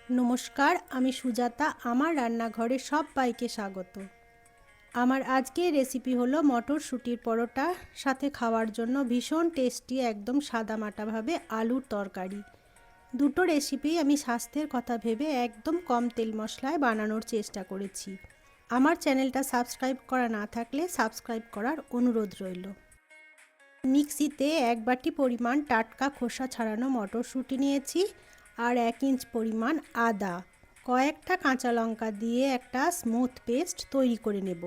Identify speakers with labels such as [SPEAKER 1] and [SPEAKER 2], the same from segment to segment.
[SPEAKER 1] নমস্কার, আমি সুজাতা। আমার রান্নাঘরে সবাইকে স্বাগত। আমার আজকের রেসিপি হলো মটরশুঁটির পরোটা, সাথে খাওয়ার জন্য ভীষণ টেস্টি একদম সাদামাটাভাবে আলুর তরকারি। দুটো রেসিপি আমি স্বাস্থ্যের কথা ভেবে একদম কম তেল মশলায় বানানোর চেষ্টা করেছি। আমার চ্যানেলটা সাবস্ক্রাইব করা না থাকলে সাবস্ক্রাইব করার অনুরোধ রইল। মিক্সিতে 1 বাটি পরিমাণ টাটকা খোসা ছাড়ানো মটরশুঁটি নিয়েছি আর 1 ইঞ্চ পরিমাণ আদা, কয়েকটা কাঁচা লঙ্কা দিয়ে একটা স্মুথ পেস্ট তৈরি করে নেব।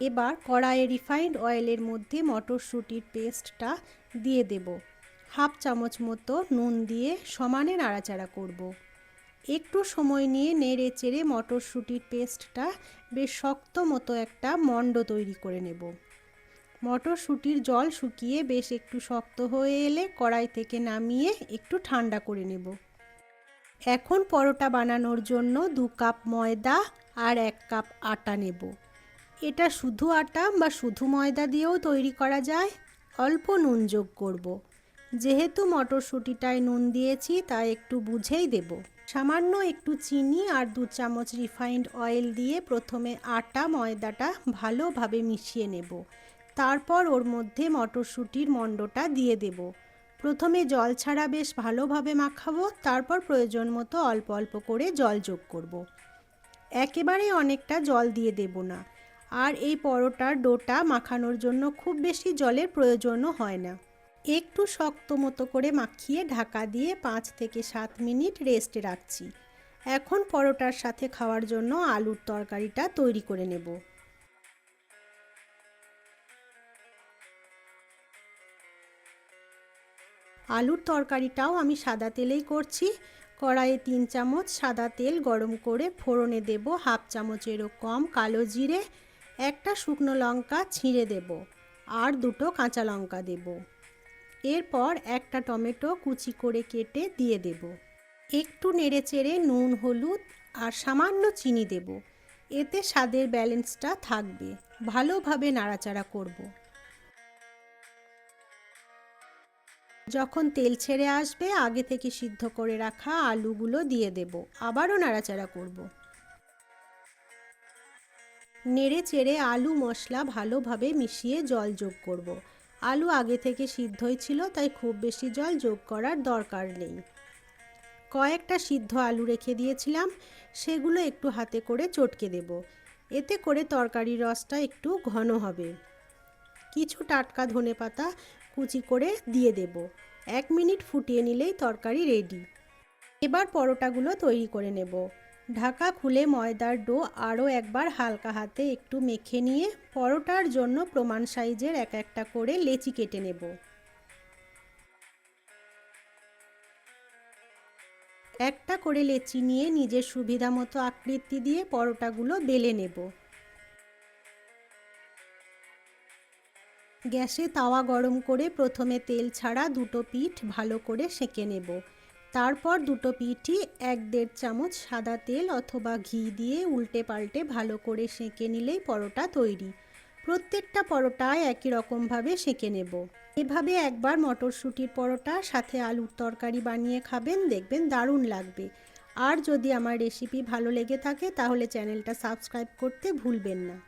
[SPEAKER 1] এবার কড়াইয়ে রিফাইন্ড অয়েলের মধ্যে মটরশুঁটির পেস্টটা দিয়ে দেব। হাফ চামচ মতো নুন দিয়ে সমানে নাড়াচাড়া করব। একটু সময় নিয়ে নেড়ে চেড়ে মটরশুঁটির পেস্টটা বেশ শক্ত মতো একটা মণ্ড তৈরি করে নেব। মটরশুঁটির জল শুকিয়ে বেশ একটু শক্ত হয়ে এলে কড়াই থেকে নামিয়ে একটু ঠান্ডা করে নেব। এখন পরোটা বানানোর জন্য 2 কাপ ময়দা আর 1 কাপ আটা নেব। এটা শুধু আটা বা শুধু ময়দা দিয়েও তৈরি করা যায়। অল্প নুন যোগ করব। যেহেতু মটরশুঁটিটায় নুন দিয়েছি তাই একটু বুঝেই দেব। সামান্য একটু চিনি আর 2 চামচ রিফাইন্ড অয়েল দিয়ে প্রথমে আটা ময়দাটা ভালোভাবে মিশিয়ে নেব। তারপর ওর মধ্যে মটরশুঁটির মণ্ডটা দিয়ে দেব। প্রথমে জল ছাড়া বেশ ভালোভাবে মাখাবো, তারপর প্রয়োজন মতো অল্প অল্প করে জল যোগ করব। একেবারে অনেকটা জল দিয়ে দেব না। আর এই পরোটার ডোটা মাখানোর জন্য খুব বেশি জলের প্রয়োজনও হয় না। একটু শক্ত মতো করে মাখিয়ে ঢাকা দিয়ে 5 থেকে 7 মিনিট রেস্টে রাখছি। এখন পরোটার সাথে খাওয়ার জন্য আলুর তরকারিটা তৈরি করে নেব। আলুর তরকারিটাও আমি সাদা তেলেই করছি। কড়াইয়ে 3 চামচ সাদা তেল গরম করে ফোড়নে দেব হাফ চামচেরও কম কালো জিরে, একটা শুকনো লঙ্কা ছিঁড়ে দেব আর 2টো কাঁচা লঙ্কা দেব। এরপর একটা টমেটো কুচি করে কেটে দিয়ে দেব। একটু নেড়েচেড়ে নুন, হলুদ আর সামান্য চিনি দেব। এতে স্বাদের ব্যালেন্সটা থাকবে। ভালোভাবে নাড়াচাড়া করব। যখন তেল ছেড়ে আসবে আগে থেকে সিদ্ধ করে রাখা আলুগুলো দিয়ে দেব। আবারও নাড়াচাড়া করব। নেড়ে চেড়ে আলু মশলা ভালোভাবে মিশিয়ে জল যোগ করব। আলু আগে থেকে সিদ্ধই ছিল তাই খুব বেশি জল যোগ করার দরকার নেই। কয়েকটা সিদ্ধ আলু রেখে দিয়েছিলাম, সেগুলো একটু হাতে করে চটকে দেব। এতে করে তরকারির রসটা একটু ঘন হবে। কিছু টাটকা ধনেপাতা কুচি করে দিয়ে দেব। 1 মিনিট ফুটিয়ে নিলেই তরকারি রেডি। এবার পরোটাগুলো তৈরি করে নেব। ঢাকা খুলে ময়দার ডো আরও একবার হালকা হাতে একটু মেখে নিয়ে পরোটার জন্য প্রমাণ সাইজের এক একটা করে লেচি কেটে নেব। একটা করে লেচি নিয়ে নিজের সুবিধা মতো আকৃতি দিয়ে পরোটাগুলো বেলে নেব। গ্যাসে তাওয়া গরম করে প্রথমে তেল ছাড়া 2টো পিঠ ভালো করে সেঁকে নেব। তারপর 2টো পিঠই 1-1.5 চামচ সাদা তেল অথবা ঘি দিয়ে উল্টে পাল্টে ভালো করে সেঁকে নিলেই পরোটা তৈরি। প্রত্যেকটা পরোটায় একই রকমভাবে সেঁকে নেব। এভাবে একবার মটরশুঁটির পরোটা সাথে আলুর তরকারি বানিয়ে খাবেন, দেখবেন দারুণ লাগবে। আর যদি আমার রেসিপি ভালো লেগে থাকে তাহলে চ্যানেলটা সাবস্ক্রাইব করতে ভুলবেন না।